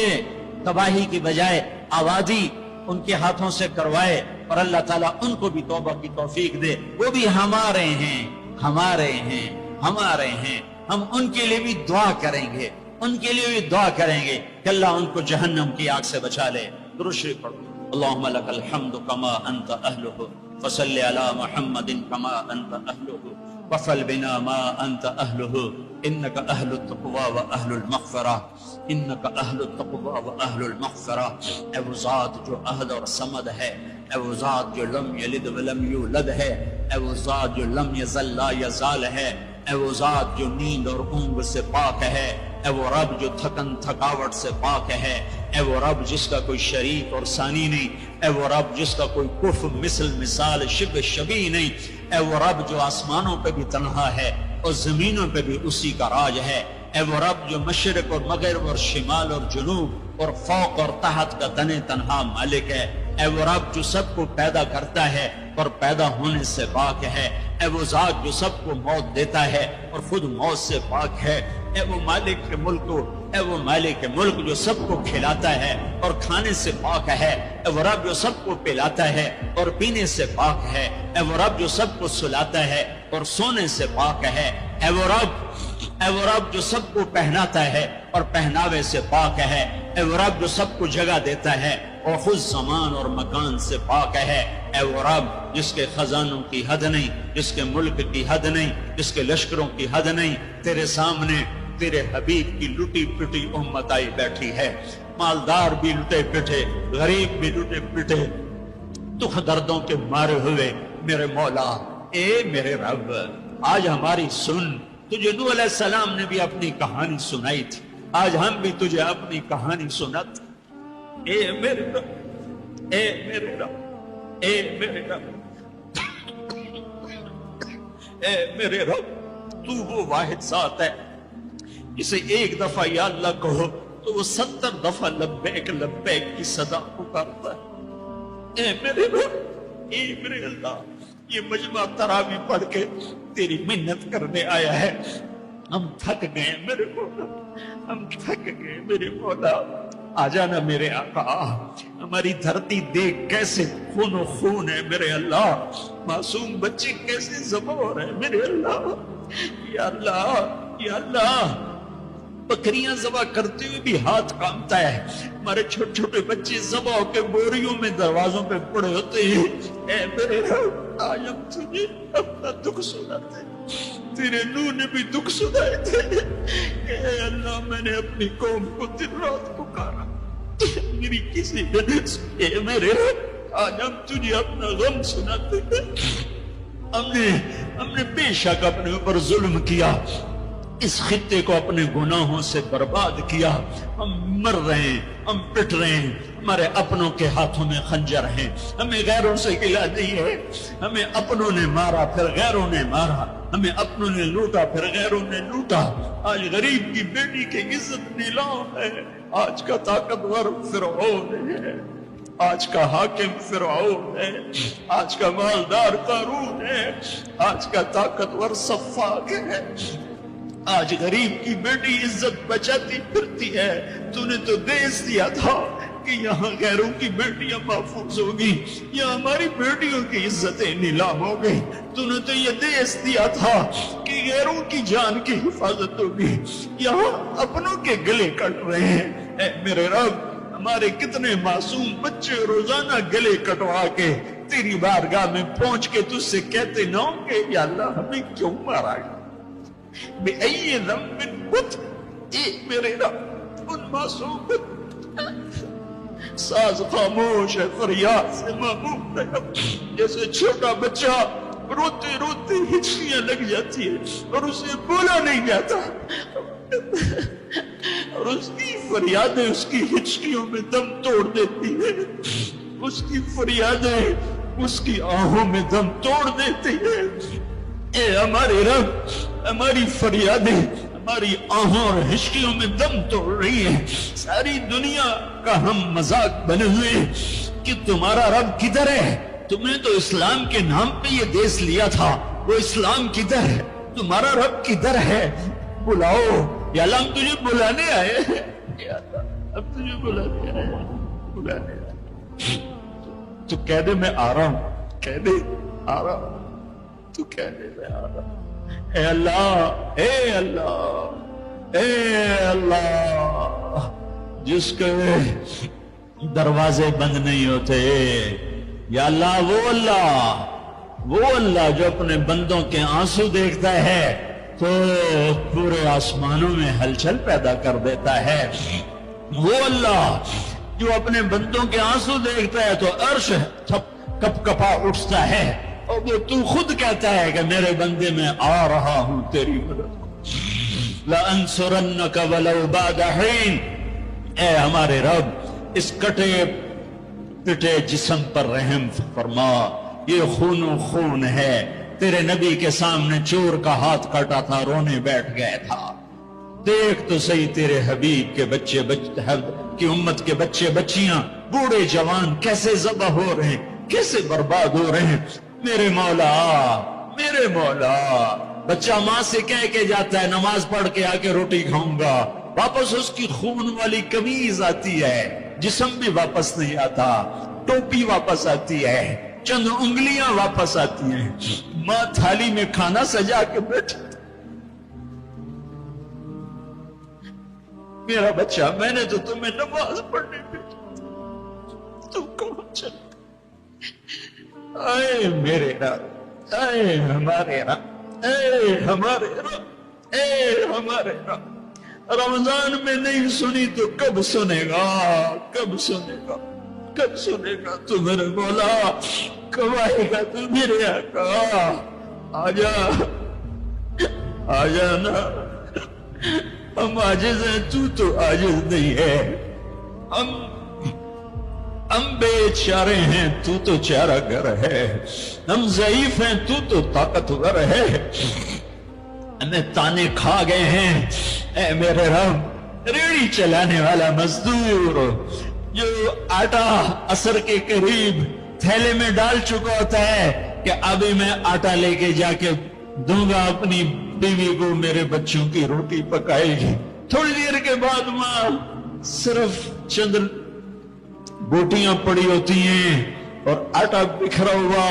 تباہی کی بجائے آبادی ان کے ہاتھوں سے کروائے، اور اللہ تعالیٰ ان کو بھی توبہ کی توفیق دے. وہ بھی ہمارے ہیں، ہمارے ہیں، ہمارے ہیں. ہم ان کے لیے بھی دعا کریں گے، ان کے لیے بھی دعا کریں گے کہ اللہ ان کو جہنم کی آگ سے بچا لے. درود شریف پڑھو. اللہم لک الحمد کما انت اہلہ فصل علی محمد کما انت اہلہ وفل بنا ما انت اہلہ انک اہل التقوی و اہل المغفرہ، انک اہل التقوی و اہل المغفرہ. اے وہ ذات جو احد اور صمد ہے، اے وہ ذات جو لم یلد ولم یولد ہے، اے وہ ذات جو لم یزل لا یزال ہے، اے وہ ذات جو نیند اور اونگ سے پاک ہے، اے وہ رب جو تھکن تھکاوٹ سے پاک ہے، اے وہ رب جس کا کوئی شریک اور ثانی نہیں، اے وہ رب جس کا کوئی کف مثل مثال شبہ شبیہ نہیں، اے وہ رب جو آسمانوں پہ بھی تنہا ہے اور زمینوں پہ بھی اسی کا راج ہے، اے وہ رب جو مشرق اور مغرب اور شمال اور جنوب اور فوق اور تحت کا تنے تنہا مالک ہے، اے وہ رب جو سب کو پیدا کرتا ہے اور پیدا ہونے سے پاک ہے، اے وہ ذات جو سب کو موت دیتا ہے اور خود موت سے پاک ہے، اے وہ مالک کے ملک کو، اے وہ مالک ملک جو سب کو کھلاتا ہے اور کھانے سے پاک ہے، اے وہ رب جو سب کو پلاتا ہے اور پینے سے پاک ہے، اے وہ رب جو سب کو سلاتا ہے اور سونے سے پاک ہے، اے وہ رب جو سب کو پہناتا ہے اور پہناوے سے پاک ہے، اے وہ رب جو سب کو جگہ دیتا ہے اور خود زمان اور مکان سے پاک ہے، اے وہ رب جس کے خزانوں کی حد نہیں، جس کے ملک کی حد نہیں، جس کے لشکروں کی حد نہیں. تیرے سامنے تیرے حبیب کی لٹی پٹی امت آئی بیٹھی ہے، مالدار بھی لٹے پٹے، غریب بھی لٹے پٹے، دکھ دردوں کے مارے ہوئے. میرے مولا، اے میرے رب، آج ہماری سن. تجھے نوح علیہ السلام نے بھی اپنی کہانی سنائی تھی، آج ہم بھی تجھے اپنی کہانی سنت. اے میرے رب، اے میرے رب، اے میرے رب، اے میرے رب، تو وہ واحد ذات ہے جسے ایک دفعہ یا اللہ کہو تو وہ 70 دفعہ لبیک لبیک کی صدا پکارتا ہے. اے میرے رب، اے میرے اللہ، یہ مجمع تراویح پڑھ کے تیری منت کرنے آیا ہے. ہم تھک گئے میرے مولا، ہم تھک گئے میرے مولا. آ جانا میرے آقا. ہماری دھرتی دیکھ کیسے خون و خون ہے میرے اللہ، معصوم بچے کیسے ذبح ہو رہے ہیں میرے اللہ. یا اللہ، یا اللہ، بکریاں ذبح کرتے ہوئے بھی ہاتھ کامتا ہے. ہمارے چھوٹے چھوٹے بچے ذبح ہو کے بوریوں میں دروازوں پہ پڑے ہوتے ہیں. اے میرے رب، آج ہم تجھے اپنا دکھ سناتے ہیں. تیرے نوح نے بھی دکھ سنائے تھے کہ اے اللہ، میں نے اپنی قوم کو دن رات پکارا، میری کسی نے. اے میرے رب، آج ہم تجھے اپنا غم سناتے ہیں. ہم نے بے شک اپنے اوپر ظلم کیا، اس خطے کو اپنے گناہوں سے برباد کیا. ہم مر رہے ہیں، ہم پٹ رہے ہیں، ہمارے اپنوں کے ہاتھوں میں خنجر ہیں. ہمیں غیروں سے گلہ نہیں ہے. ہمیں اپنوں نے مارا پھر غیروں نے مارا، ہمیں اپنوں نے لوٹا پھر غیروں نے لوٹا. آج غریب کی بیٹی کی عزت نیلام ہے. آج کا طاقتور فرعون ہے، آج کا حاکم فرعون ہے، آج کا مالدار قارون ہے، آج کا طاقتور صفاق ہے. آج غریب کی بیٹی عزت بچاتی پھرتی ہے. تو نے تو دیس دیا تھا کہ یہاں غیروں کی بیٹیاں محفوظ ہوگی، یہاں ہماری بیٹیوں کی عزتیں نیلام ہو گئی. تو نے تو یہ دیس دیا تھا کہ غیروں کی جان کی حفاظت ہوگی، یہاں اپنوں کے گلے کٹ رہے ہیں. اے میرے رب، ہمارے کتنے معصوم بچے روزانہ گلے کٹوا کے تیری بارگاہ میں پہنچ کے تجھ سے کہتے نہ ہوں کہ یا اللہ ہمیں کیوں مارا گیا، بے ای ذنب قتل. اے میرے رب، ان معصوم ساز خاموش ہے، فریاد سے معمول ہے. جیسے چھوٹا بچہ روتے روتے ہچکیاں لگ جاتی ہے اور اسے بولا نہیں جاتا، اور اس کی فریادیں اس کی ہچکیوں میں دم توڑ دیتی ہے. اس کی فریادیں اس کی آہوں میں دم توڑ دیتی ہے. اے ہمارے رب، ہماری فریادیں ہماری آہوں اور ہچکیوں میں دم توڑ رہی ہیں. ساری دنیا کا ہم مذاق بنے ہوئے کہ تمہارا رب کدھر ہے؟ تمہیں تو اسلام کے نام پہ یہ دیس لیا تھا، وہ اسلام کدھر ہے؟ تمہارا رب کدھر ہے؟ بلاؤ یا اللہ، ہم تجھے بلانے آئے ہیں. یا اللہ، ہم تجھے بلانے آئے ہیں، بلانے آئے. تو کہہ دے میں آ رہا ہوں، کہہ دے آ رہا ہوں، تو کہہ دے میں آ رہا ہوں۔ اے اللہ، اے اللہ، اے اللہ، جس کے دروازے بند نہیں ہوتے، یا اللہ وہ اللہ جو اپنے بندوں کے آنسو دیکھتا ہے تو پورے آسمانوں میں ہلچل پیدا کر دیتا ہے، وہ اللہ جو اپنے بندوں کے آنسو دیکھتا ہے تو عرش کپ کپا اٹھتا ہے، اور وہ تو خود کہتا ہے کہ میرے بندے میں آ رہا ہوں تیری مدد کو، لَأَنْصُرَنَّكَ وَلَوْ بَعْدَ حِينٍ۔ اے ہمارے رب، اس کٹے پٹے جسم پر رحم فرما، یہ خون و خون ہے، تیرے نبی کے سامنے چور کا ہاتھ کاٹا تھا، رونے بیٹھ گئے تھا، دیکھ تو صحیح تیرے حبیب کے بچے کی امت کے بچے بچیاں بوڑھے جوان کیسے ذبح ہو رہے ہیں، کیسے برباد ہو رہے ہیں۔ میرے مولا، میرے مولا، بچہ ماں سے کہہ کے جاتا ہے نماز پڑھ کے آ کے روٹی کھاؤں گا، واپس اس کی خون والی قمیض آتی ہے، جسم بھی واپس نہیں آتا، ٹوپی واپس آتی ہے، چند انگلیاں واپس آتی ہیں، ماں تھالی میں کھانا سجا کے بیٹھے، میرا بچہ میں نے تو تمہیں نماز پڑھنے بھیجا، تم کہاں چلے؟ اے میرے رب، اے ہمارے رب، اے ہمارے رب، اے ہمارے رب، رمضان میں نہیں سنی تو کب سنے گا، کب سنے گا، کب سنے گا؟ تو میرے مولا کب آئے گا؟ تو میرے آقا آجا، آجا نا، ہم عاجز ہیں، تو عاجز نہیں ہے، ہم بے چارے ہیں، تو چارہ گر ہے، ہم ضعیف ہیں، تو طاقتور ہے، ہمیں تانے کھا گئے ہیں، اے میرے رب، ریڑھی چلانے والا مزدور جو آٹا عصر کے قریب تھیلے میں ڈال چکا ہوتا ہے کہ ابھی میں آٹا لے کے جا کے دوں گا اپنی بیوی کو، میرے بچوں کی روٹی پکائے گی، تھوڑی دیر کے بعد ماں صرف چند بوٹیاں پڑی ہوتی ہیں اور آٹا بکھرا ہوا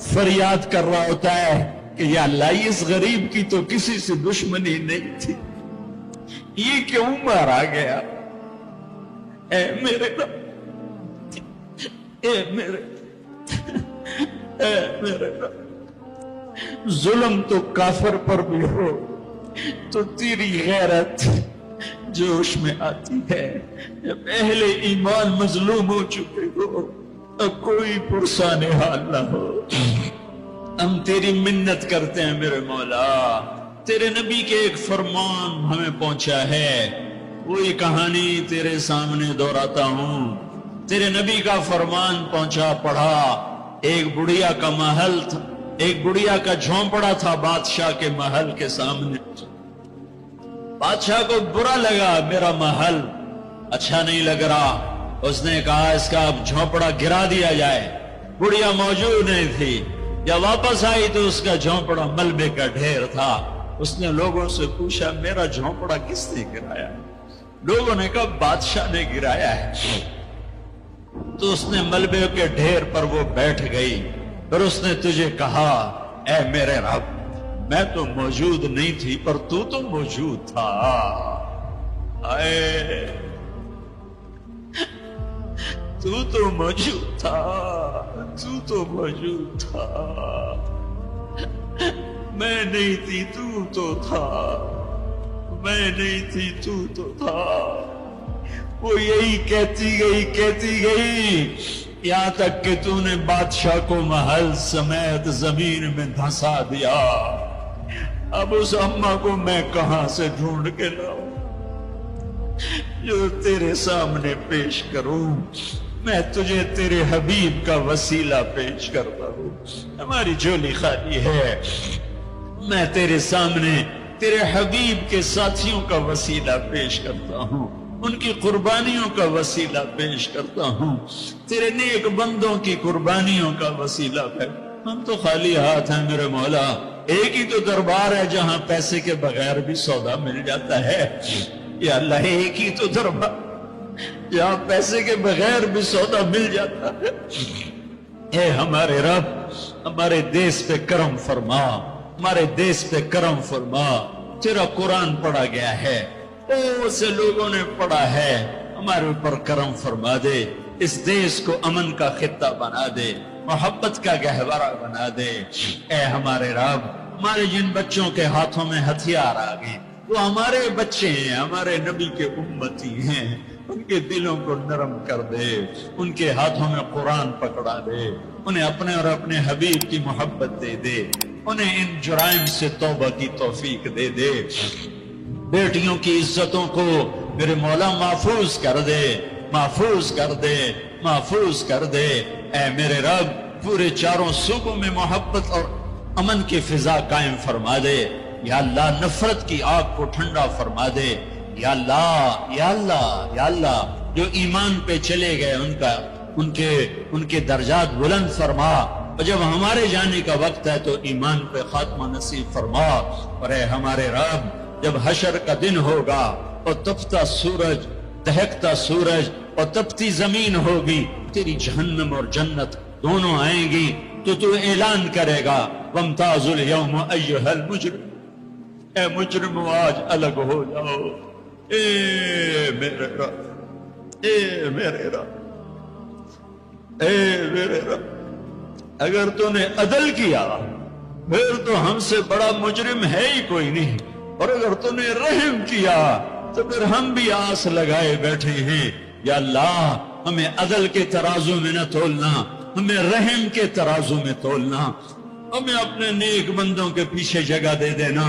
فریاد کر رہا ہوتا ہے کہ یا اللہ اس غریب کی تو کسی سے دشمنی نہیں تھی، یہ کیوں مارا گیا؟ اے میرے رب، اے میرے رب، ظلم تو کافر پر بھی ہو تو تیری غیرت جوش میں آتی ہے، جب اہل ایمان مظلوم ہو چکے ہو اب کوئی پرسان حال نہ ہو، ہم تیری منت کرتے ہیں میرے مولا، تیرے نبی کے ایک فرمان ہمیں پہنچا ہے، وہی کہانی تیرے سامنے دہراتا ہوں، تیرے نبی کا فرمان پہنچا پڑھا، ایک بڑھیا کا محل تھا، ایک بڑھیا کا جھونپڑا تھا بادشاہ کے محل کے سامنے، بادشاہ کو برا لگا، میرا محل اچھا نہیں لگ رہا، اس نے کہا اس کا اب جھونپڑا گرا دیا جائے، بڑھیا موجود نہیں تھی، جب واپس آئی تو اس کا جھونپڑا ملبے کا ڈھیر تھا، اس نے لوگوں سے پوچھا میرا جھونپڑا کس نے گرایا؟ لوگوں نے کہا بادشاہ نے گرایا ہے، تو اس نے ملبے کے ڈھیر پر وہ بیٹھ گئی، پھر اس نے تجھے کہا اے میرے رب میں تو موجود نہیں تھی پر تو موجود تھا، تو موجود تھا، تو موجود تھا، میں نہیں تھی تو تھا، میں نہیں تھی تو تھا، وہ یہی کہتی گئی یہاں تک کہ تو نے بادشاہ کو محل سمیت زمین میں دھسا دیا، اب اس اماں کو میں کہاں سے ڈھونڈ کے لاؤں جو تیرے سامنے پیش کروں؟ میں تجھے تیرے حبیب کا وسیلہ پیش کرتا ہوں، ہماری جھولی خالی ہے، میں تیرے سامنے تیرے حبیب کے ساتھیوں کا وسیلہ پیش کرتا ہوں، ان کی قربانیوں کا وسیلہ پیش کرتا ہوں، تیرے نیک بندوں کی قربانیوں کا وسیلہ پیش، ہم تو خالی ہاتھ ہیں میرے مولا، ایک ہی تو دربار ہے جہاں پیسے کے بغیر بھی سودا مل جاتا ہے، یا اللہ ایک ہی تو دربار جہاں پیسے کے بغیر بھی سودا مل جاتا ہے، اے ہمارے رب ہمارے دیس پہ کرم فرما، ہمارے دیس پہ کرم فرما۔ تیرا قرآن پڑھا گیا ہے، بہت سے لوگوں نے پڑھا ہے، ہمارے اوپر کرم فرما دے، اس دیس کو امن کا خطہ بنا دے، محبت کا گہوارہ بنا دے۔ اے ہمارے رب ہمارے جن بچوں کے ہاتھوں میں ہتھیار آ گئے وہ ہمارے بچے ہیں، ہمارے نبی کے امتی ہیں، ان کے دلوں کو نرم کر دے، ان کے ہاتھوں میں قرآن پکڑا دے، انہیں اپنے اور اپنے حبیب کی محبت دے دے، انہیں ان جرائم سے توبہ کی توفیق دے دے۔ بیٹیوں کی عزتوں کو میرے مولا محفوظ کر دے، محفوظ کر دے، محفوظ کر دے۔ اے میرے رب پورے چاروں صوبوں میں محبت اور امن کی فضا قائم فرما دے۔ یا اللہ نفرت کی آگ کو ٹھنڈا فرما دے۔ یا اللہ یا اللہ یا اللہ جو ایمان پہ چلے گئے ان کے درجات بلند فرما، اور جب ہمارے جانے کا وقت ہے تو ایمان پہ خاتمہ نصیب فرما۔ اور اے ہمارے رب جب حشر کا دن ہوگا اور تپتا سورج، دہکتا سورج اور تپتی زمین ہوگی، تیری جہنم اور جنت دونوں آئیں گی تو اعلان کرے گا وامتاز اليوم ایھا المجرم، اے مجرم آج الگ ہو جاؤ۔ اے میرے رب، اے میرے رب، اے میرے رب، اگر تو نے عدل کیا پھر تو ہم سے بڑا مجرم ہے ہی کوئی نہیں، اور اگر تو نے رحم کیا تو پھر ہم بھی آس لگائے بیٹھے ہیں۔ یا اللہ ہمیں عدل کے ترازو میں نہ تولنا، ہمیں رحم کے ترازو میں تولنا، ہمیں اپنے نیک بندوں کے پیچھے جگہ دے دینا،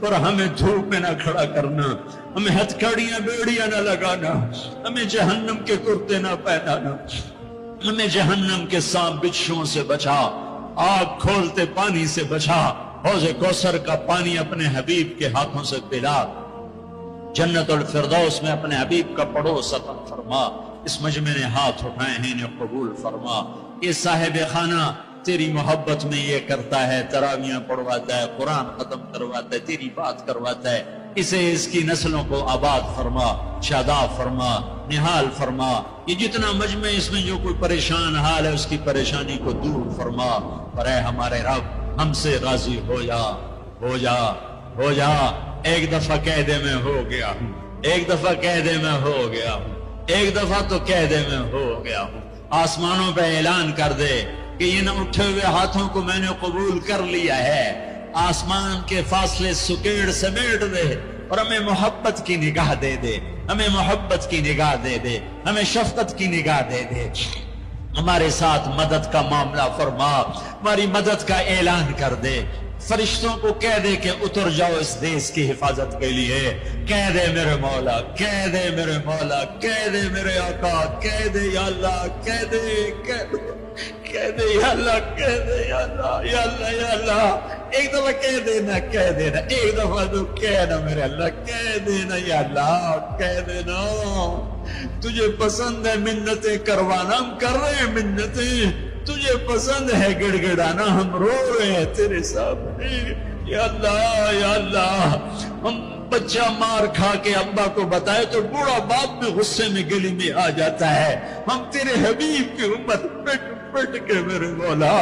اور ہمیں دھوپ میں نہ کھڑا کرنا، ہمیں ہتھکڑیاں بیڑیاں نہ لگانا، ہمیں جہنم کے کرتے نہ پہنانا، ہمیں جہنم کے سانپ بچھوؤں سے بچا، آگ کھولتے پانی سے بچا، حوض کوثر کا پانی اپنے حبیب کے ہاتھوں سے پلا، جنت الفردوس میں اپنے حبیب کا پڑوس عطا فرما۔ اس مجمع نے ہاتھ اٹھائے ہیں انہیں قبول فرما۔ یہ صاحب خانہ تیری محبت میں یہ کرتا ہے، تراویاں پڑھواتا ہے، قرآن ختم کرواتا ہے، تیری بات کرواتا ہے، اسے اس کی نسلوں کو آباد فرما، شاداب فرما، نحال فرما۔ یہ جتنا مجمع اس میں جو کوئی پریشان حال ہے اس کی پریشانی کو دور فرما۔ اور اے ہمارے رب ہم سے راضی ہو جا، ہو جا، ہو جا۔ ایک دفعہ قیدے میں ہو گیا ہوں، ایک دفعہ قیدے میں ہو گیا ہوں، ایک دفعہ تو قیدے میں ہو گیا ہوں۔ آسمانوں پہ اعلان کر دے کہ ان اٹھے ہوئے ہاتھوں کو میں نے قبول کر لیا ہے۔ آسمان کے فاصلے سکیڑ سمیٹ دے اور ہمیں محبت کی نگاہ دے دے، ہمیں محبت کی نگاہ دے دے، ہمیں شفقت کی نگاہ دے دے۔ ہمارے ساتھ مدد کا معاملہ فرما، ہماری مدد کا اعلان کر دے۔ فرشتوں کو کہہ دے کہ اتر جاؤ اس دیس کی حفاظت کے لیے، کہہ دے میرے مولا، کہہ دے میرے مولا، کہہ دے میرے آقا، کہہ دے یا اللہ، کہہ دے، کہہ دے، کہہ دے یا اللہ، کہہ دے یا اللہ، یا اللہ، یا اللہ۔ ایک دفعہ کہہ دینا، کہہ دینا، ایک دفعہ تو کہنا میرے اللہ، کہہ دینا یا اللہ، کہہ دینا۔ تجھے پسند ہے منتیں کروانا، ہم کر رہے ہیں منتیں، تجھے پسند ہے گڑ گڑانا، ہم رو رہے ہیں تیرے سامنے۔ یا اللہ، یا اللہ، ہم بچہ مار کھا کے ابا کو بتائے تو بوڑھا باپ میں غصے میں گلی میں آ جاتا ہے، ہم تیرے حبیب کی امت پٹ پٹ کے میرے مولا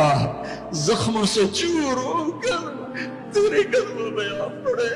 زخموں سے چور ہو کر تیرے قدموں میں آ پڑے۔